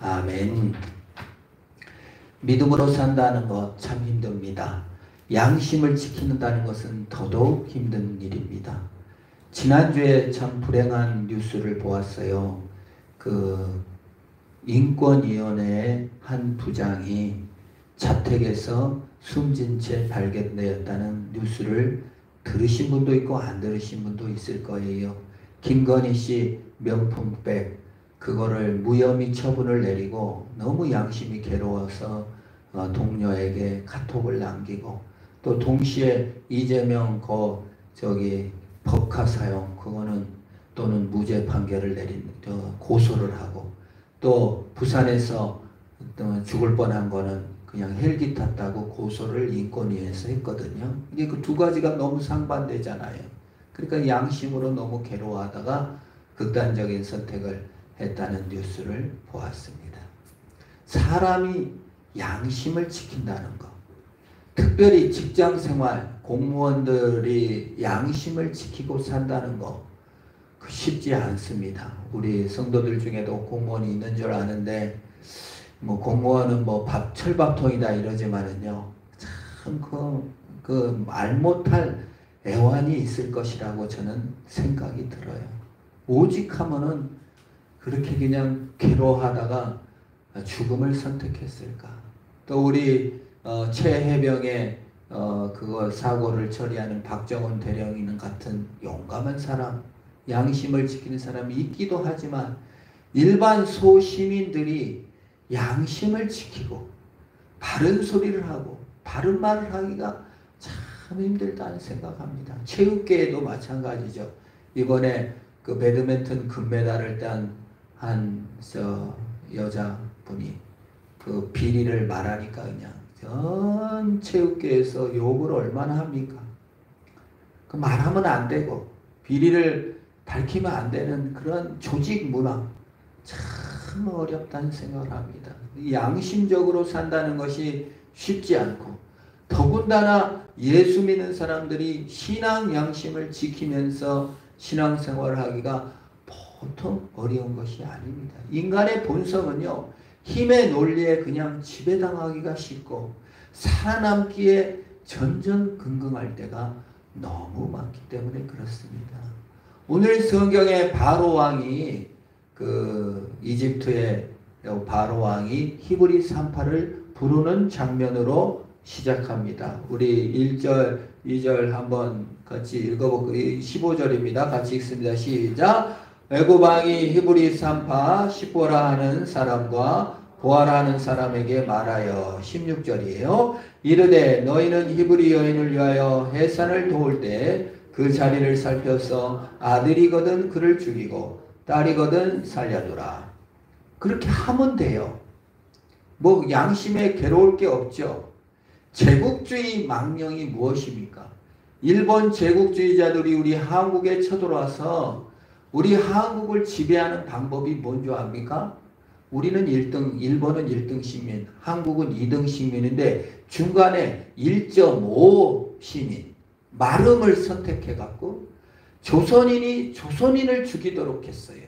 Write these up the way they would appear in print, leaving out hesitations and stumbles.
아멘. 믿음으로 산다는 것 참 힘듭니다. 양심을 지키는다는 것은 더더욱 힘든 일입니다. 지난주에 참 불행한 뉴스를 보았어요. 인권위원회의 한 부장이 자택에서 숨진 채 발견되었다는 뉴스를 들으신 분도 있고 안 들으신 분도 있을 거예요. 김건희 씨 명품백 그거를 무혐의 처분을 내리고 너무 양심이 괴로워서 동료에게 카톡을 남기고 또 동시에 이재명 법카 사용 그거는 또는 무죄 판결을 내린 고소를 하고 또 부산에서 죽을 뻔한 거는 그냥 헬기 탔다고 고소를 인권위에서 했거든요. 이게 그 두 가지가 너무 상반되잖아요. 그러니까 양심으로 너무 괴로워하다가 극단적인 선택을 했다는 뉴스를 보았습니다. 사람이 양심을 지킨다는 것, 특별히 직장생활, 공무원들이 양심을 지키고 산다는 것 쉽지 않습니다. 우리 성도들 중에도 공무원이 있는 줄 아는데 뭐 공무원은 뭐 철밥통이다 이러지만은요 참 말 못할 애환이 있을 것이라고 저는 생각이 들어요. 오직 하면은 그렇게 그냥 괴로워하다가 죽음을 선택했을까? 또 우리 최해병의 그거 사고를 처리하는 박정원 대령이는 같은 용감한 사람, 양심을 지키는 사람이 있기도 하지만 일반 소시민들이 양심을 지키고 바른 소리를 하고 바른 말을 하기가 참 힘들다는 생각합니다. 체육계에도 마찬가지죠. 이번에 그 배드민턴 금메달을 딴 한 여자분이 그 비리를 말하니까 그냥 전 체육계에서 욕을 얼마나 합니까? 그 말하면 안 되고 비리를 밝히면 안 되는 그런 조직 문화 참 어렵다는 생각을 합니다. 양심적으로 산다는 것이 쉽지 않고 더군다나 예수 믿는 사람들이 신앙 양심을 지키면서 신앙생활을 하기가 보통 어려운 것이 아닙니다. 인간의 본성은요 힘의 논리에 그냥 지배당하기가 쉽고 살아남기에 전전긍긍할 때가 너무 많기 때문에 그렇습니다. 오늘 성경의 바로왕이 이집트의 바로왕이 히브리 산파를 부르는 장면으로 시작합니다. 우리 1절, 2절 한번 같이 읽어볼까요? 15절입니다. 같이 읽습니다. 시작! 애굽왕이 히브리 산파 시보라 하는 사람과 보아라 하는 사람에게 말하여 16절이에요. 이르되 너희는 히브리 여인을 위하여 해산을 도울 때 그 자리를 살펴서 아들이거든 그를 죽이고 딸이거든 살려두라. 그렇게 하면 돼요. 뭐 양심에 괴로울 게 없죠. 제국주의 망령이 무엇입니까? 일본 제국주의자들이 우리 한국에 쳐들어와서 우리 한국을 지배하는 방법이 뭔지 압니까? 우리는 1등, 일본은 1등 시민, 한국은 2등 시민인데 중간에 1.5 시민, 마름을 선택해갖고 조선인이 조선인을 죽이도록 했어요.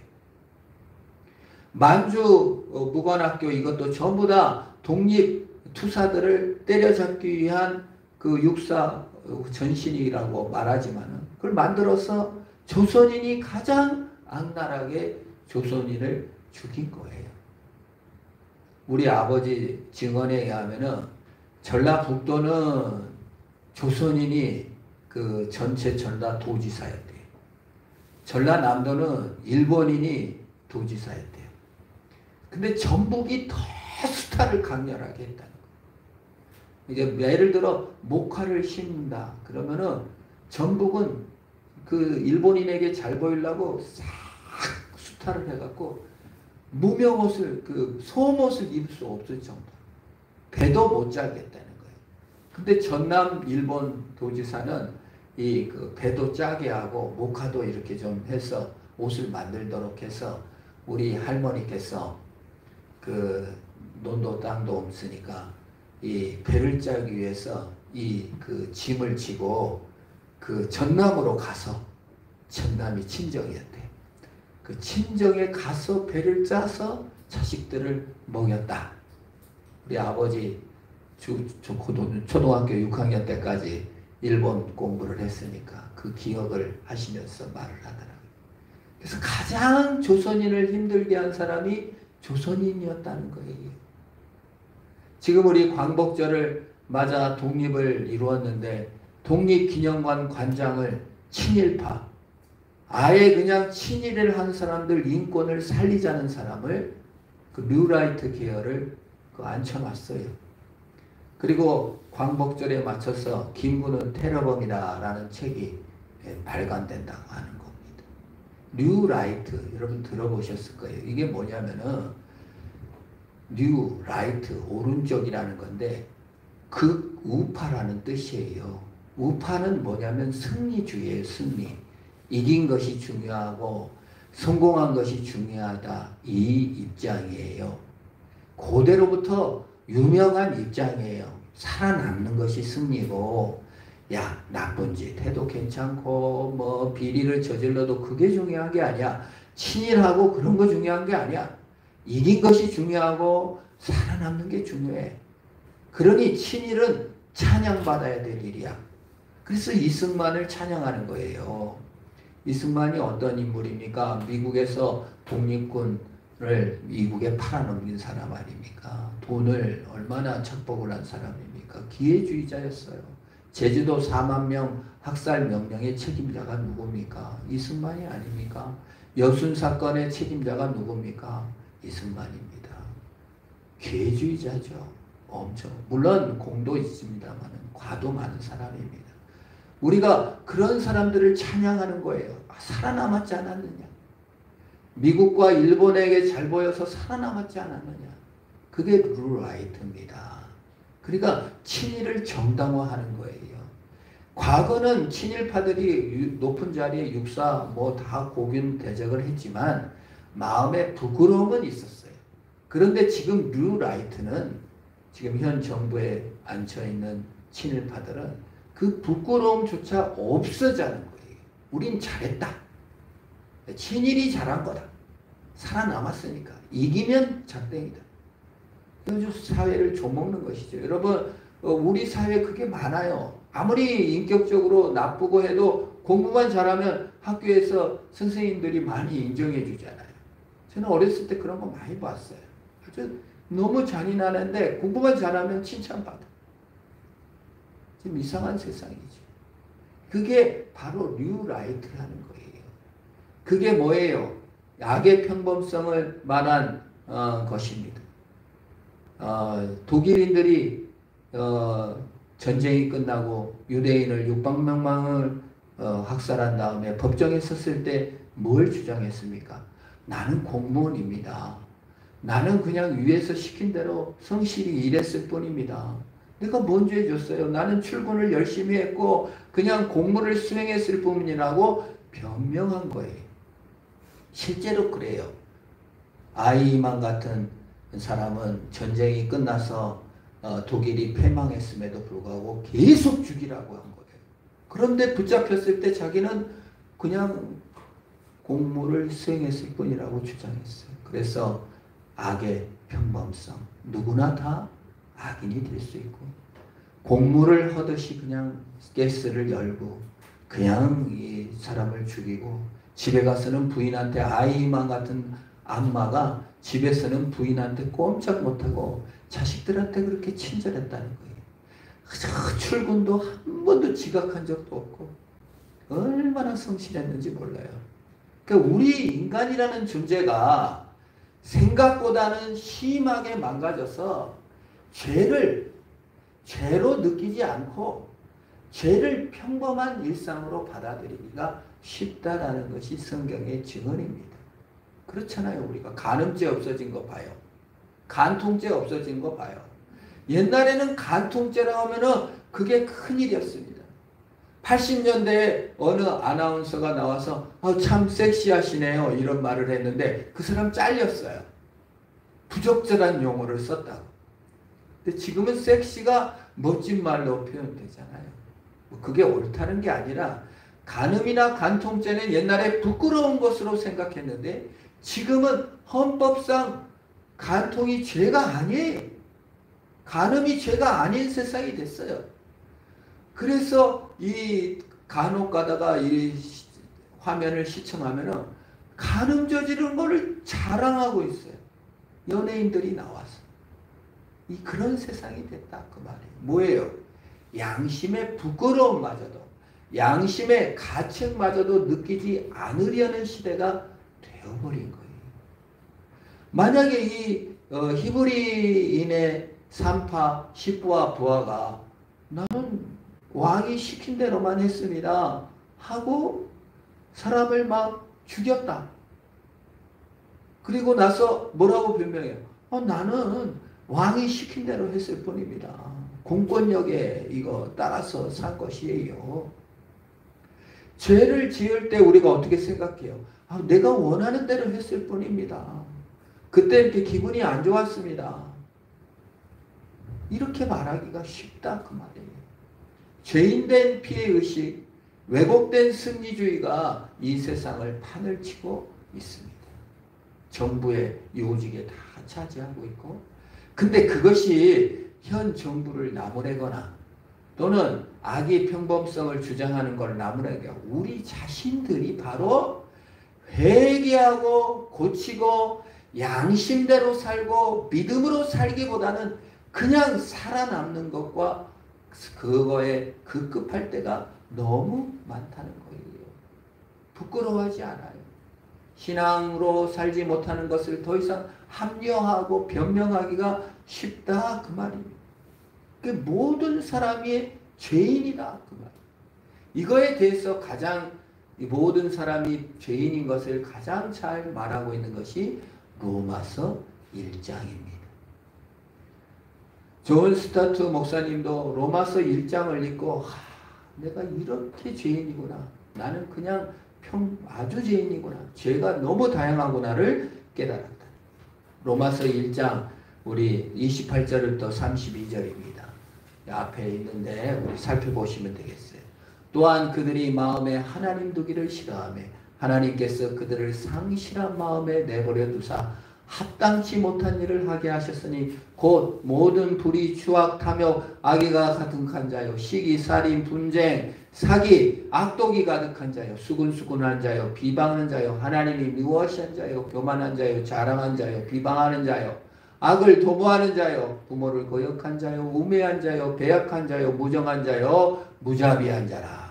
만주 무관학교 이것도 전부 다 독립투사들을 때려잡기 위한 그 육사 전신이라고 말하지만은 그걸 만들어서 조선인이 가장 악랄하게 조선인을 죽인 거예요. 우리 아버지 증언에 의하면은 전라북도는 조선인이 그 전체 전라 도지사였대요. 전라남도는 일본인이 도지사였대요. 근데 전북이 더 수탈을 강렬하게 했다는 거예요. 이제 예를 들어 목화를 심는다 그러면은 전북은 그 일본인에게 잘 보이려고 싹 수탈을 해갖고 무명옷을 소옷을 입을 수 없을 정도 배도 못 짜겠다는 거예요. 근데 전남 일본 도지사는 배도 짜게 하고 목화도 이렇게 좀 해서 옷을 만들도록 해서 우리 할머니께서 논도 땅도 없으니까 이 배를 짜기 위해서 짐을 지고 전남으로 가서 전남이 친정이었대. 그 친정에 가서 배를 짜서 자식들을 먹였다. 우리 아버지 초등학교 6학년 때까지 일본 공부를 했으니까 그 기억을 하시면서 말을 하더라고요. 그래서 가장 조선인을 힘들게 한 사람이 조선인이었다는 거예요. 지금 우리 광복절을 맞아 독립을 이루었는데 독립기념관 관장을 친일파, 아예 그냥 친일을 한 사람들 인권을 살리자는 사람을 그 뉴라이트 계열을 앉혀놨어요. 그리고 광복절에 맞춰서 김구는 테러범이다 라는 책이 발간된다고 하는 겁니다. 뉴라이트 여러분 들어보셨을 거예요. 이게 뭐냐면은 뉴라이트 오른쪽이라는 건데 극우파라는 뜻이에요. 우파는 뭐냐면 승리주의예요. 승리. 이긴 것이 중요하고 성공한 것이 중요하다. 이 입장이에요. 고대로부터 유명한 입장이에요. 살아남는 것이 승리고 야 나쁜 짓 해도 괜찮고 뭐 비리를 저질러도 그게 중요한 게 아니야. 친일하고 그런 거 중요한 게 아니야. 이긴 것이 중요하고 살아남는 게 중요해. 그러니 친일은 찬양받아야 될 일이야. 그래서 이승만을 찬양하는 거예요. 이승만이 어떤 인물입니까? 미국에서 독립군을 미국에 팔아넘긴 사람 아닙니까? 돈을 얼마나 착복을 한 사람입니까? 기회주의자였어요. 제주도 4만 명 학살 명령의 책임자가 누굽니까? 이승만이 아닙니까? 여순 사건의 책임자가 누굽니까? 이승만입니다. 기회주의자죠. 엄청. 물론 공도 있습니다만 과도 많은 사람입니다. 우리가 그런 사람들을 찬양하는 거예요. 살아남았지 않았느냐. 미국과 일본에게 잘 보여서 살아남았지 않았느냐. 그게 루라이트입니다. 그러니까 친일을 정당화하는 거예요. 과거는 친일파들이 높은 자리에 육사 뭐 다 고균 대적을 했지만 마음에 부끄러움은 있었어요. 그런데 지금 뉴라이트는 지금 현 정부에 앉혀있는 친일파들은 그 부끄러움조차 없어지는 거예요. 우린 잘했다. 친일이 잘한 거다. 살아남았으니까. 이기면 작땡이다. 이거 사회를 좀먹는 것이죠. 여러분 우리 사회에 그게 많아요. 아무리 인격적으로 나쁘고 해도 공부만 잘하면 학교에서 선생님들이 많이 인정해 주잖아요. 저는 어렸을 때 그런 거 많이 봤어요. 아주 너무 잔인하는데 공부만 잘하면 칭찬받아. 지금 이상한 세상이죠. 그게 바로 뉴라이트라는 거예요. 그게 뭐예요? 악의 평범성을 말한 것입니다. 독일인들이 전쟁이 끝나고 유대인을 600만 명을 학살한 다음에 법정에 섰을 때 뭘 주장했습니까? 나는 공무원입니다. 나는 그냥 위에서 시킨 대로 성실히 일했을 뿐입니다. 내가 뭔 죄 줬어요? 나는 출근을 열심히 했고 그냥 공무를 수행했을 뿐이라고 변명한 거예요. 실제로 그래요. 아이만 같은 사람은 전쟁이 끝나서 독일이 패망했음에도 불구하고 계속 죽이라고 한 거예요. 그런데 붙잡혔을 때 자기는 그냥 공무를 수행했을 뿐이라고 주장했어요. 그래서 악의 평범성, 누구나 다 악인이 될 수 있고 공무를 하듯이 그냥 가스를 열고 그냥 이 사람을 죽이고 집에 가서는 부인한테 아이만 같은 악마가 집에서는 부인한테 꼼짝 못하고 자식들한테 그렇게 친절했다는 거예요. 출근도 한 번도 지각한 적도 없고 얼마나 성실했는지 몰라요. 그러니까 우리 인간이라는 존재가 생각보다는 심하게 망가져서 죄로 느끼지 않고 죄를 평범한 일상으로 받아들이기가 쉽다라는 것이 성경의 증언입니다. 그렇잖아요. 우리가 간음죄 없어진 거 봐요. 간통죄 없어진 거 봐요. 옛날에는 간통죄라고 하면은 그게 큰일이었습니다. 80년대에 어느 아나운서가 나와서 참 섹시하시네요 이런 말을 했는데 그 사람 잘렸어요. 부적절한 용어를 썼다고. 근데 지금은 섹시가 멋진 말로 표현되잖아요. 그게 옳다는 게 아니라 간음이나 간통죄는 옛날에 부끄러운 것으로 생각했는데 지금은 헌법상 간통이 죄가 아니에요. 간음이 죄가 아닌 세상이 됐어요. 그래서 이 간혹 가다가 이 화면을 시청하면은 간음 저지른 거를 자랑하고 있어요. 연예인들이 나와서. 그런 세상이 됐다 그 말이에요. 뭐예요? 양심의 부끄러움마저도, 양심의 가책마저도 느끼지 않으려는 시대가 되어버린 거예요. 만약에 이 히브리인의 산파, 십부와 부하가 나는 왕이 시킨 대로만 했습니다 하고 사람을 막 죽였다. 그리고 나서 뭐라고 변명해요? 나는 왕이 시킨 대로 했을 뿐입니다. 공권력에 이거 따라서 산 것이에요. 죄를 지을 때 우리가 어떻게 생각해요? 내가 원하는 대로 했을 뿐입니다. 그때 이렇게 기분이 안 좋았습니다. 이렇게 말하기가 쉽다 그 말이에요. 죄인된 피해의식, 왜곡된 승리주의가 이 세상을 판을 치고 있습니다. 정부의 요직에 다 차지하고 있고, 근데 그것이 현 정부를 나무래거나 또는 악의 평범성을 주장하는 걸 나무래게 우리 자신들이 바로 회개하고 고치고 양심대로 살고 믿음으로 살기보다는 그냥 살아남는 것과 그거에 급급할 때가 너무 많다는 거예요. 부끄러워하지 않아요. 신앙으로 살지 못하는 것을 더 이상 합리화하고 변명하기가 쉽다 그 말입니다. 모든 사람이 죄인이다 그 말입니다. 이거에 대해서 가장 모든 사람이 죄인인 것을 가장 잘 말하고 있는 것이 로마서 1장입니다. 존 스타트 목사님도 로마서 1장을 읽고 내가 이렇게 죄인이구나. 나는 그냥 아주 죄인이구나. 죄가 너무 다양하구나를 깨달았다. 로마서 1장 우리 28절부터 32절입니다. 앞에 있는데 우리 살펴보시면 되겠어요. 또한 그들이 마음에 하나님 두기를 싫어하며 하나님께서 그들을 상실한 마음에 내버려 두사 합당치 못한 일을 하게 하셨으니 곧 모든 불의, 추악, 탐욕, 악의가 가득한 자요, 시기, 살인, 분쟁, 사기, 악독이 가득한 자요, 수군수군한 자요, 비방하는 자요, 하나님이 미워하시는 자요, 교만한 자요, 자랑한 자요, 비방하는 자요, 악을 도모하는 자요, 부모를 거역한 자요, 우매한 자요, 배약한 자요, 무정한 자요, 무자비한 자라.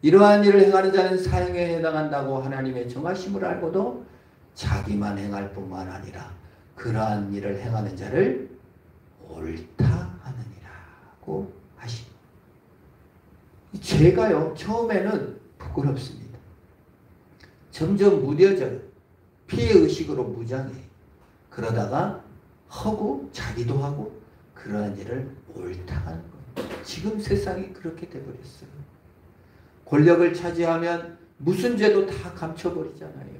이러한 일을 행하는 자는 사형에 해당한다고 하나님의 정하심을 알고도 자기만 행할 뿐만 아니라 그러한 일을 행하는 자를 옳다 하느니라고 하십니다. 죄가요, 처음에는 부끄럽습니다. 점점 무뎌져요. 피해의식으로 무장해요. 그러다가 하고 자기도 하고 그러한 일을 옳다 하는 거예요. 지금 세상이 그렇게 돼버렸어요. 권력을 차지하면 무슨 죄도 다 감춰버리잖아요.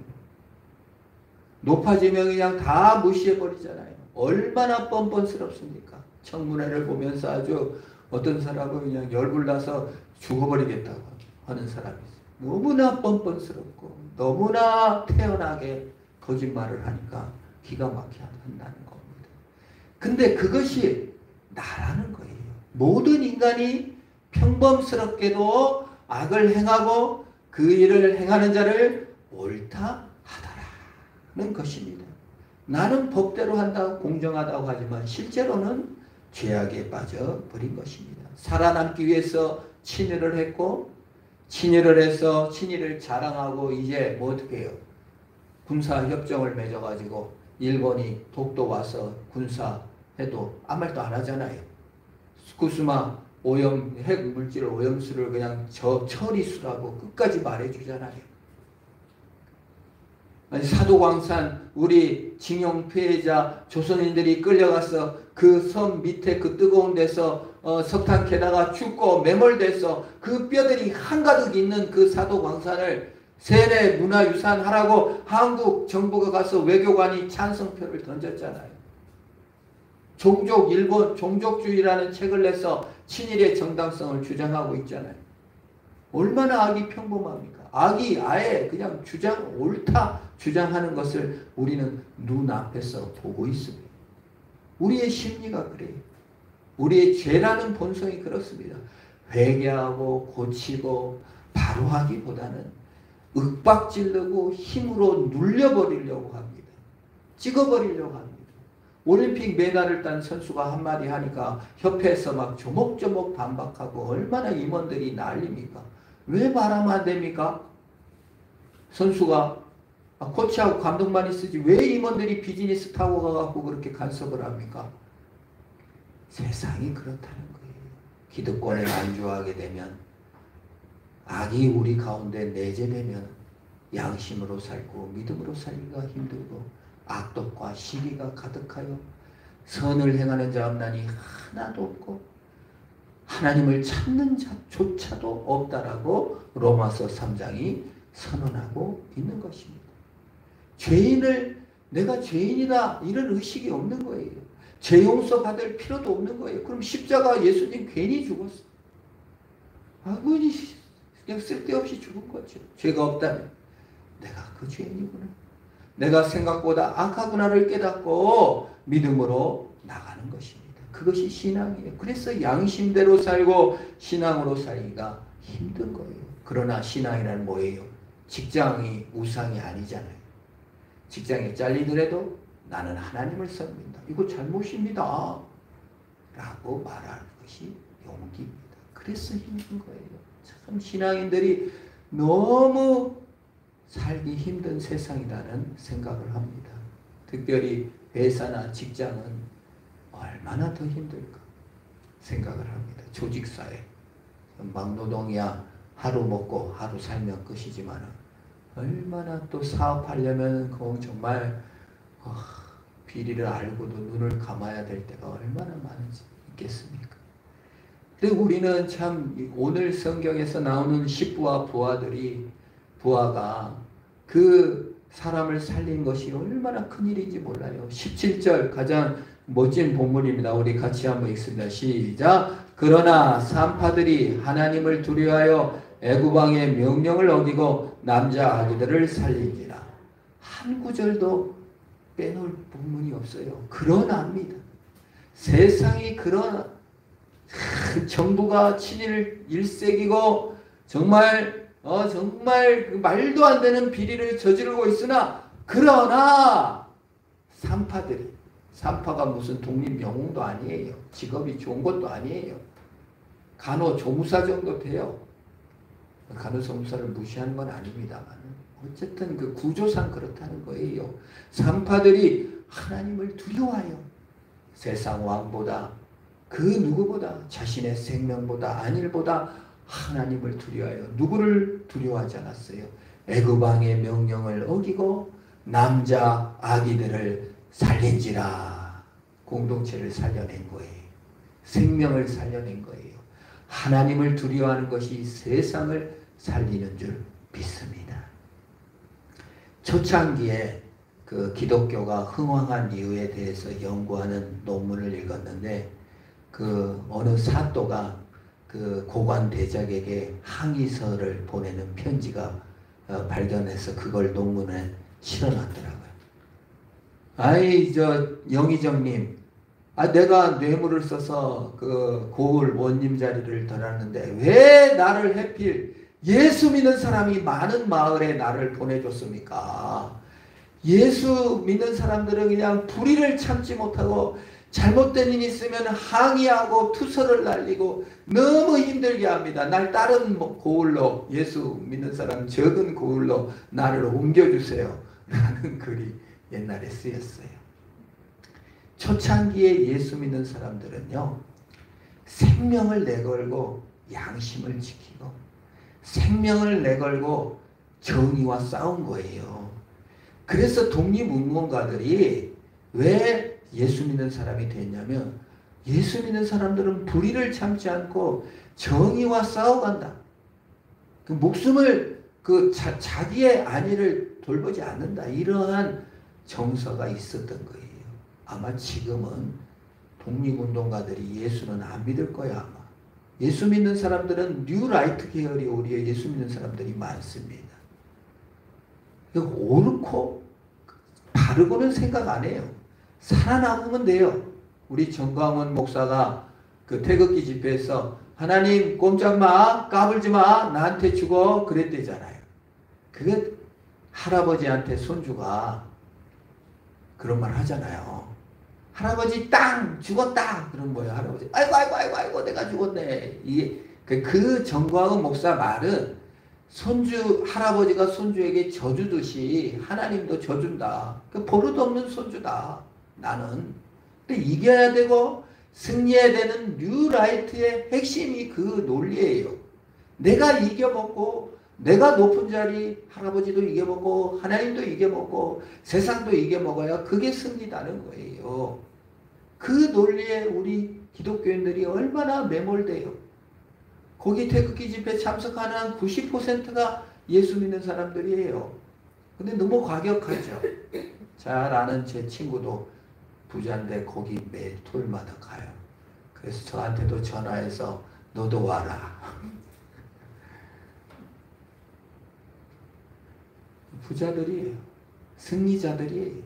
높아지면 그냥 다 무시해버리잖아요. 얼마나 뻔뻔스럽습니까? 청문회를 보면서 아주 어떤 사람은 그냥 열불나서 죽어버리겠다고 하는 사람이 있어요. 너무나 뻔뻔스럽고 너무나 태연하게 거짓말을 하니까 기가 막히게 한다는 겁니다. 근데 그것이 나라는 거예요. 모든 인간이 평범스럽게도 악을 행하고 그 일을 행하는 자를 옳다 하더라는 것입니다. 나는 법대로 한다고 공정하다고 하지만 실제로는 죄악에 빠져버린 것입니다. 살아남기 위해서 친일을 했고 친일을 해서 친일을 자랑하고 이제 뭐 어떻게 해요? 군사협정을 맺어가지고 일본이 독도 와서 군사해도 아무 말도 안 하잖아요. 후쿠시마 오염 핵물질 오염수를 그냥 처리수라고 끝까지 말해주잖아요. 아니, 사도광산 우리 징용 피해자 조선인들이 끌려가서 그 섬 밑에 그 뜨거운 데서 석탄 캐다가 죽고 매몰돼서 그 뼈들이 한가득 있는 그 사도광산을 세계 문화유산 하라고 한국 정부가 가서 외교관이 찬성표를 던졌잖아요. 일본 종족주의라는 책을 내서 친일의 정당성을 주장하고 있잖아요. 얼마나 악이 평범합니까? 악이 아예 그냥 옳다 주장하는 것을 우리는 눈앞에서 보고 있습니다. 우리의 심리가 그래요. 우리의 죄라는 본성이 그렇습니다. 회개하고 고치고 바로 하기보다는 윽박지르고 힘으로 눌려버리려고 합니다. 찍어버리려고 합니다. 올림픽 메달을 딴 선수가 한마디 하니까 협회에서 막 조목조목 반박하고 얼마나 임원들이 난립니까? 왜 말하면 안 됩니까? 선수가 코치하고 감독만 있으지 왜 임원들이 비즈니스 타고 가갖고 그렇게 간섭을 합니까? 세상이 그렇다는 거예요. 기득권에 안주하게 되면 악이 우리 가운데 내재되면 양심으로 살고 믿음으로 살기가 힘들고 악독과 시기가 가득하여 선을 행하는 자업난이 하나도 없고 하나님을 찾는 자조차도 없다라고 로마서 3장이 선언하고 있는 것입니다. 죄인을 내가 죄인이다 이런 의식이 없는 거예요. 죄 용서 받을 필요도 없는 거예요. 그럼 십자가 예수님 괜히 죽었어. 그냥 쓸데없이 죽은 거죠. 죄가 없다면 내가 그 죄인이구나. 내가 생각보다 악하구나를 깨닫고 믿음으로 나가는 것입니다. 그것이 신앙이에요. 그래서 양심대로 살고 신앙으로 살기가 힘든 거예요. 그러나 신앙이란 뭐예요? 직장이 우상이 아니잖아요. 직장에 잘리더라도 나는 하나님을 섬긴다. 이거 잘못입니다. 라고 말하는 것이 용기입니다. 그래서 힘든 거예요. 참 신앙인들이 너무 살기 힘든 세상이라는 생각을 합니다. 특별히 회사나 직장은 얼마나 더 힘들까 생각을 합니다. 조직사회. 막노동이야 하루 먹고 하루 살면 끝이지만 얼마나 또 사업하려면 그건 정말 비리를 알고도 눈을 감아야 될 때가 얼마나 많은지 있겠습니까? 근데 우리는 참 오늘 성경에서 나오는 십부와 부하가 그 사람을 살린 것이 얼마나 큰일인지 몰라요. 17절 가장 멋진 본문입니다. 우리 같이 한번 읽습니다. 시작. 그러나 산파들이 하나님을 두려워하여 애굽왕의 명령을 어기고 남자 아기들을 살린지라. 한 구절도 빼놓을 본문이 없어요. 그러나입니다. 세상이 그러나 정부가 친일 일색이고 정말 말도 안 되는 비리를 저지르고 있으나 그러나 산파가 무슨 독립영웅도 아니에요. 직업이 좋은 것도 아니에요. 간호조무사 정도 돼요. 간호조무사를 무시하는 건 아닙니다만 어쨌든 그 구조상 그렇다는 거예요. 산파들이 하나님을 두려워해요. 세상 왕보다 그 누구보다 자신의 생명보다 안일보다 하나님을 두려워해요. 누구를 두려워하지 않았어요? 애굽 왕의 명령을 어기고 남자 아기들을 살린지라. 공동체를 살려낸 거예요. 생명을 살려낸 거예요. 하나님을 두려워하는 것이 세상을 살리는 줄 믿습니다. 초창기에 그 기독교가 흥왕한 이유에 대해서 연구하는 논문을 읽었는데 그 어느 사또가 그 고관 대작에게 항의서를 보내는 편지가 발견해서 그걸 논문에 실어놨더라고요. 영의정님, 내가 뇌물을 써서 그 고을 원님 자리를 덜었는데 왜 나를 해필 예수 믿는 사람이 많은 마을에 나를 보내줬습니까? 예수 믿는 사람들은 그냥 불의를 참지 못하고 잘못된 일이 있으면 항의하고 투서를 날리고 너무 힘들게 합니다. 날 다른 고을로, 예수 믿는 사람 적은 고을로 나를 옮겨주세요. 라는 글이 옛날에 쓰였어요. 초창기에 예수 믿는 사람들은요, 생명을 내걸고 양심을 지키고 생명을 내걸고 정의와 싸운 거예요. 그래서 독립운동가들이 왜 예수 믿는 사람이 됐냐면 예수 믿는 사람들은 불의를 참지 않고 정의와 싸워간다. 그 목숨을 자기의 안위를 돌보지 않는다. 이러한 정서가 있었던 거예요. 아마 지금은 독립운동가들이 예수는 안 믿을 거야 아마. 예수 믿는 사람들은 뉴라이트 계열이 우리의 예수 믿는 사람들이 많습니다. 옳고 바르고는 생각 안 해요. 살아남으면 돼요. 우리 정광훈 목사가 그 태극기 집회에서 하나님 꼼짝 마, 까불지 마, 나한테 죽어 그랬대잖아요. 그게 할아버지한테 손주가 그런 말 하잖아요. 할아버지 땅 죽었다. 그럼 뭐예요? 할아버지 아이고 내가 죽었네. 이게 그 정광훈 목사 말은 할아버지가 손주에게 져주듯이 하나님도 져준다. 버릇 없는 손주다. 나는. 근데 이겨야 되고 승리해야 되는 뉴라이트의 핵심이 그 논리예요. 내가 이겨먹고 내가 높은 자리 할아버지도 이겨먹고 하나님도 이겨먹고 세상도 이겨먹어야 그게 승리다는 거예요. 그 논리에 우리 기독교인들이 얼마나 매몰돼요. 거기 태극기 집회 참석하는 90%가 예수 믿는 사람들이에요. 근데 너무 과격하죠. 잘 아는 제 친구도 부자인데 거기 매일 토요일마다 가요. 그래서 저한테도 전화해서 너도 와라. 부자들이에요. 승리자들이에요.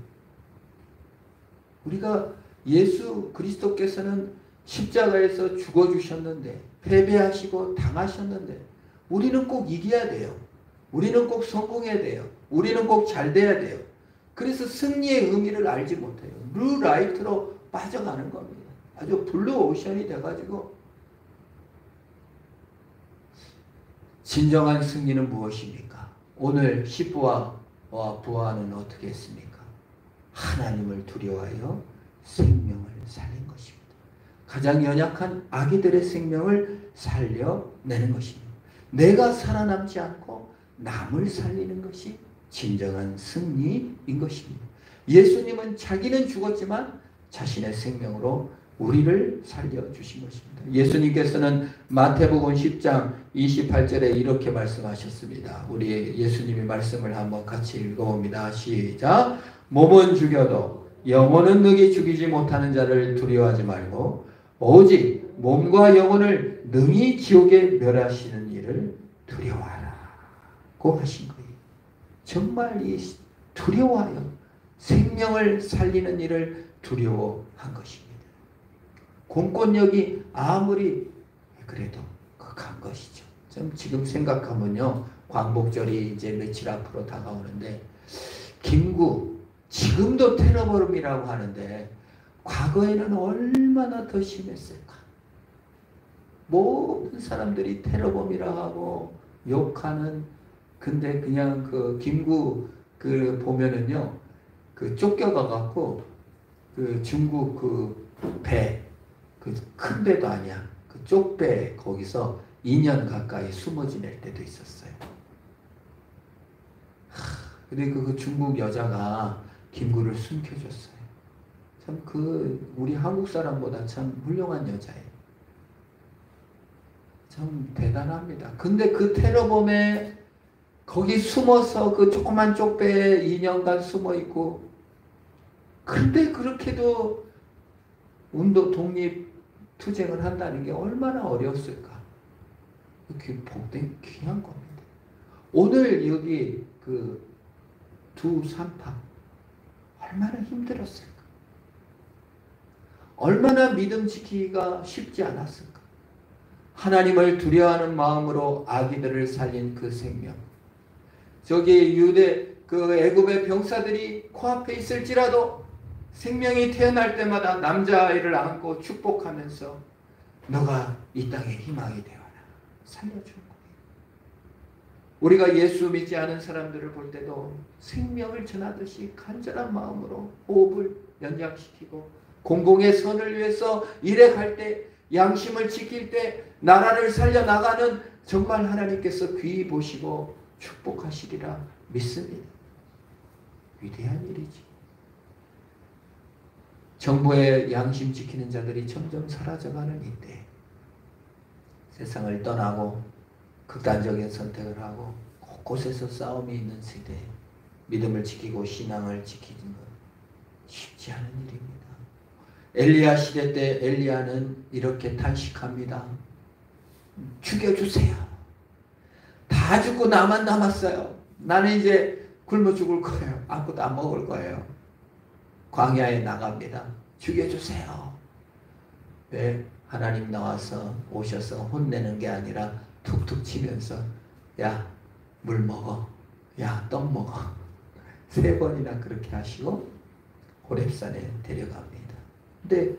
우리가 예수 그리스도께서는 십자가에서 죽어주셨는데 패배하시고 당하셨는데 우리는 꼭 이겨야 돼요. 우리는 꼭 성공해야 돼요. 우리는 꼭 잘 돼야 돼요. 그래서 승리의 의미를 알지 못해요. 뉴라이트로 빠져가는 겁니다. 아주 블루오션이 돼가지고 진정한 승리는 무엇입니까? 오늘 시부와 부하는 어떻게 했습니까? 하나님을 두려워하여 생명을 살린 것입니다. 가장 연약한 아기들의 생명을 살려내는 것입니다. 내가 살아남지 않고 남을 살리는 것이 진정한 승리인 것입니다. 예수님은 자기는 죽었지만 자신의 생명으로 우리를 살려주신 것입니다. 예수님께서는 마태복음 10장 28절에 이렇게 말씀하셨습니다. 우리 예수님의 말씀을 한번 같이 읽어봅니다. 시작. 몸은 죽여도 영혼은 능히 죽이지 못하는 자를 두려워하지 말고 오직 몸과 영혼을 능히 지옥에 멸하시는 이를 두려워하라고 하신 거예요. 정말 이 두려워하여 생명을 살리는 일을 두려워한 것입니다. 공권력이 아무리 그래도 극한 것이죠. 좀 지금 생각하면요. 광복절이 이제 며칠 앞으로 다가오는데 김구 지금도 테러범이라고 하는데 과거에는 얼마나 더 심했을까. 모든 사람들이 테러범이라고 하고 욕하는 근데 그냥 그 김구 그 보면은요. 그 쫓겨가 갖고 그 중국 그 배 그 큰 배도 아니야. 그 쪽배 거기서 2년 가까이 숨어 지낼 때도 있었어요. 근데 그 중국 여자가 김구를 숨겨줬어요. 참 그 우리 한국 사람보다 참 훌륭한 여자예요. 참 대단합니다. 근데 그 테러범에 거기 숨어서 그 조그만 쪽배에 2년간 숨어 있고 근데 그렇게도 운동 독립 투쟁을 한다는 게 얼마나 어려웠을까. 그게 복된 귀한 겁니다. 오늘 여기 그 두 산파 얼마나 힘들었을까. 얼마나 믿음 지키기가 쉽지 않았을까. 하나님을 두려워하는 마음으로 아기들을 살린 그 생명. 저기 유대 그 애굽의 병사들이 코앞에 있을지라도 생명이 태어날 때마다 남자아이를 안고 축복하면서 너가 이 땅의 희망이 되어라. 살려주는 거예요. 우리가 예수 믿지 않은 사람들을 볼 때도 생명을 전하듯이 간절한 마음으로 호흡을 연장시키고 공공의 선을 위해서 일해 갈 때 양심을 지킬 때 나라를 살려나가는 정말 하나님께서 귀히 보시고 축복하시리라 믿습니다. 위대한 일이지. 정부의 양심 지키는 자들이 점점 사라져가는 이때 세상을 떠나고 극단적인 선택을 하고 곳곳에서 싸움이 있는 세대에 믿음을 지키고 신앙을 지키는 건 쉽지 않은 일입니다. 엘리야 시대 때 엘리야는 이렇게 탄식합니다. 죽여주세요. 다 죽고 나만 남았어요. 나는 이제 굶어 죽을 거예요. 아무것도 안 먹을 거예요. 광야에 나갑니다. 죽여주세요. 왜? 하나님 나와서 오셔서 혼내는 게 아니라 툭툭 치면서 야, 물 먹어. 야, 떡 먹어. 3번이나 그렇게 하시고 호렙산에 데려갑니다. 근데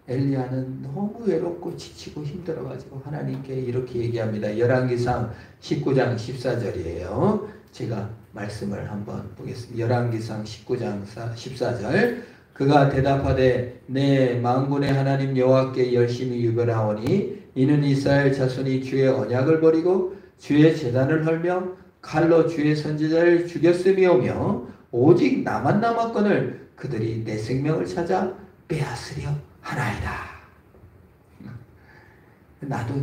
엘리야는 너무 외롭고 지치고 힘들어가지고 하나님께 이렇게 얘기합니다. 열왕기상 19장 14절이에요. 제가 말씀을 한번 보겠습니다. 열왕기상 19장 14절. 그가 대답하되 내 만군의 하나님 여호와께 열심히 유별하오니 이는 이스라엘 자손이 주의 언약을 버리고 주의 제단을 헐며 칼로 주의 선지자를 죽였음이오며 오직 나만 남았거늘 그들이 내 생명을 찾아 빼앗으려 하나이다. 나도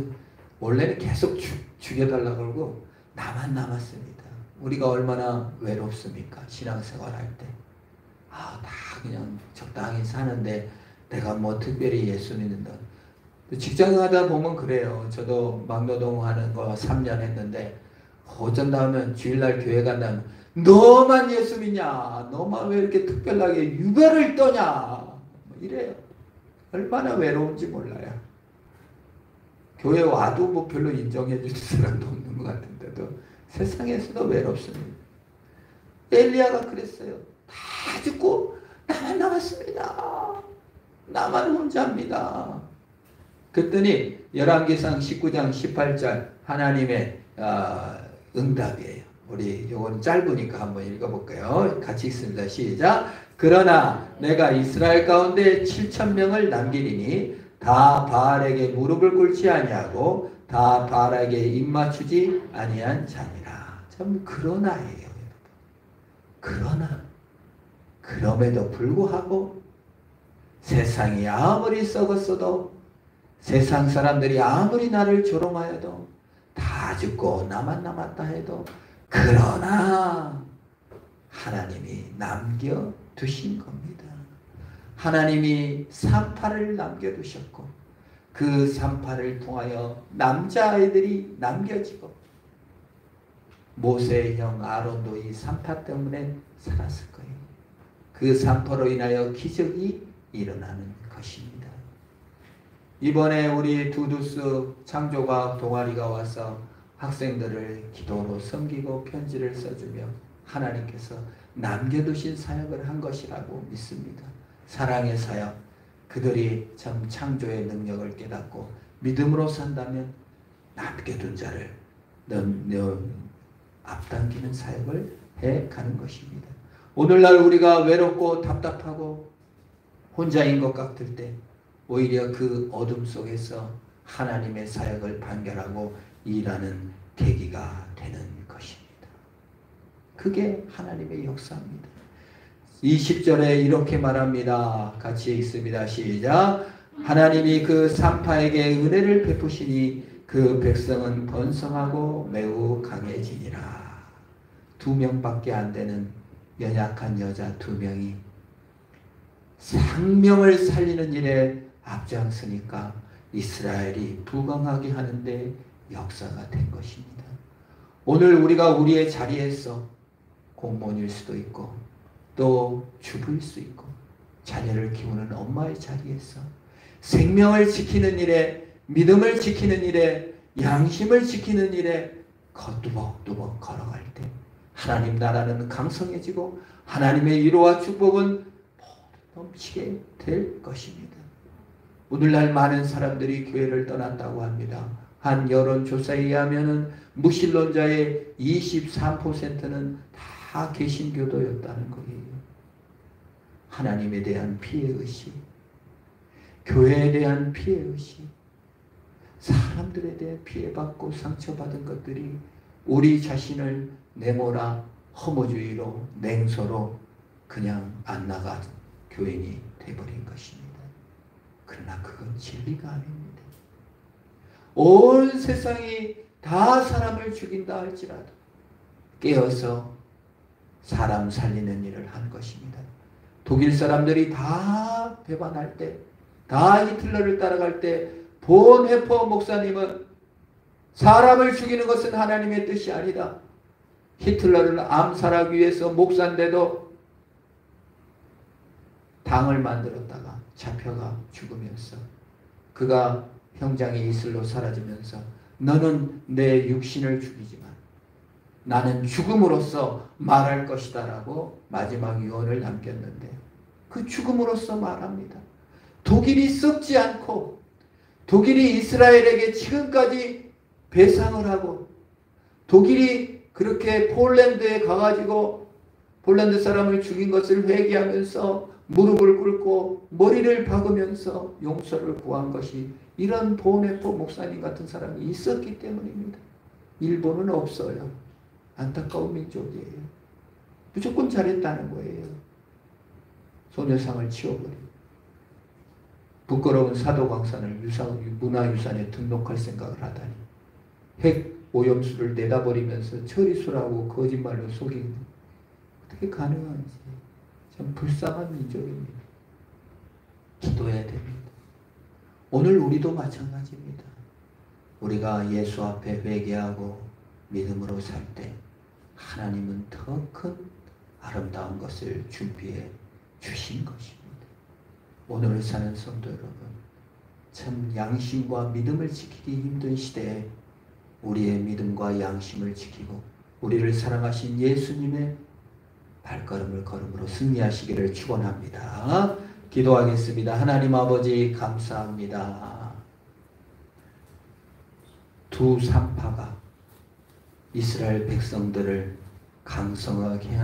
원래는 계속 죽여달라고 그러고 나만 남았습니다. 우리가 얼마나 외롭습니까? 신앙생활 할 때. 다 그냥 적당히 사는데 내가 뭐 특별히 예수 믿는다. 직장 가다 보면 그래요. 저도 막노동 하는 거 3년 했는데 어쩐다 하면 주일날 교회 간다면 너만 예수 믿냐? 너만 왜 이렇게 특별하게 유별을 떠냐? 이래요. 얼마나 외로운지 몰라요. 교회 와도 뭐 별로 인정해 주는 사람도 없는 것 같은데도 세상에서도 외롭습니다. 엘리야가 그랬어요. 다 죽고 나만 남았습니다. 나만 혼자입니다. 그랬더니 열왕기상 19장 18절 하나님의 응답이에요. 우리 요건 짧으니까 한번 읽어볼게요. 같이 읽습니다. 시작. 그러나 내가 이스라엘 가운데 7,000명을 남기리니 다 바알에게 무릎을 꿇지 아니하고 다 바알에게 입맞추지 아니한 자니라. 참 그러나예요. 그러나 그럼에도 불구하고 세상이 아무리 썩었어도 세상 사람들이 아무리 나를 조롱하여도 다 죽고 나만 남았다 해도 그러나 하나님이 남겨두신 겁니다. 하나님이 산파를 남겨두셨고 그 산파를 통하여 남자아이들이 남겨지고 모세의 형 아론도 이 산파 때문에 살았을 거예요. 그 산파로 인하여 기적이 일어나는 것입니다. 이번에 우리 두두스 창조과학 동아리가 와서 학생들을 기도로 섬기고 편지를 써주며 하나님께서 남겨두신 사역을 한 것이라고 믿습니다. 사랑의 사역, 그들이 참 창조의 능력을 깨닫고 믿음으로 산다면 남겨둔 자를 앞당기는 사역을 해가는 것입니다. 오늘날 우리가 외롭고 답답하고 혼자인 것 같을 때 오히려 그 어둠 속에서 하나님의 사역을 판결하고 일하는 계기가 되는 것입니다. 그게 하나님의 역사입니다. 20절에 이렇게 말합니다. 같이 읽습니다. 시작. 하나님이 그 산파에게 은혜를 베푸시니 그 백성은 번성하고 매우 강해지니라. 2명밖에 안 되는 연약한 여자 2명이 생명을 살리는 일에 앞장서니까 이스라엘이 부강하게 하는데 역사가 된 것입니다. 오늘 우리가 우리의 자리에서 공무원일 수도 있고 또 주부일 수 있고 자녀를 키우는 엄마의 자리에서 생명을 지키는 일에 믿음을 지키는 일에 양심을 지키는 일에 걷두벅두벅 걸어갈 때 하나님 나라는 강성해지고 하나님의 위로와 축복은 넘치게 될 것입니다. 오늘날 많은 사람들이 교회를 떠난다고 합니다. 한 여론조사에 의하면 무신론자의 23%는 다 개신교도였다는 거예요. 하나님에 대한 피해의식, 교회에 대한 피해의식, 사람들에 대해 피해받고 상처받은 것들이 우리 자신을 내모라 허무주의로 냉소로 그냥 안 나간 교인이 되어버린 것입니다. 그러나 그건 진리가 아닙니다. 온 세상이 다 사람을 죽인다 할지라도 깨어서 사람 살리는 일을 한 것입니다. 독일 사람들이 다 배반할 때, 다 히틀러를 따라갈 때 본헤퍼 목사님은 사람을 죽이는 것은 하나님의 뜻이 아니다. 히틀러를 암살하기 위해서 목사인데도 당을 만들었다가 잡혀가 죽으면서 그가 형장의 이슬로 사라지면서 너는 내 육신을 죽이지만 나는 죽음으로써 말할 것이다 라고 마지막 유언을 남겼는데 그 죽음으로써 말합니다. 독일이 썩지 않고 독일이 이스라엘에게 지금까지 배상을 하고 독일이 그렇게 폴란드에 가가지고 폴란드 사람을 죽인 것을 회개하면서 무릎을 꿇고 머리를 박으면서 용서를 구한 것이 이런 보네포 목사님 같은 사람이 있었기 때문입니다. 일본은 없어요. 안타까운 민족이에요. 무조건 잘했다는 거예요. 소녀상을 치워버리고 부끄러운 사도광산을 문화유산에 등록할 생각을 하다니 핵 오염수를 내다버리면서 처리수라고 거짓말로 속이는 어떻게 가능한지 참 불쌍한 민족입니다. 기도해야 됩니다. 오늘 우리도 마찬가지입니다. 우리가 예수 앞에 회개하고 믿음으로 살 때 하나님은 더 큰 아름다운 것을 준비해 주신 것입니다. 오늘 사는 성도 여러분, 참 양심과 믿음을 지키기 힘든 시대에 우리의 믿음과 양심을 지키고 우리를 사랑하신 예수님의 발걸음을 걸음으로 승리하시기를 축원합니다. 기도하겠습니다. 하나님 아버지 감사합니다. 두 산파가 이스라엘 백성들을 강성하게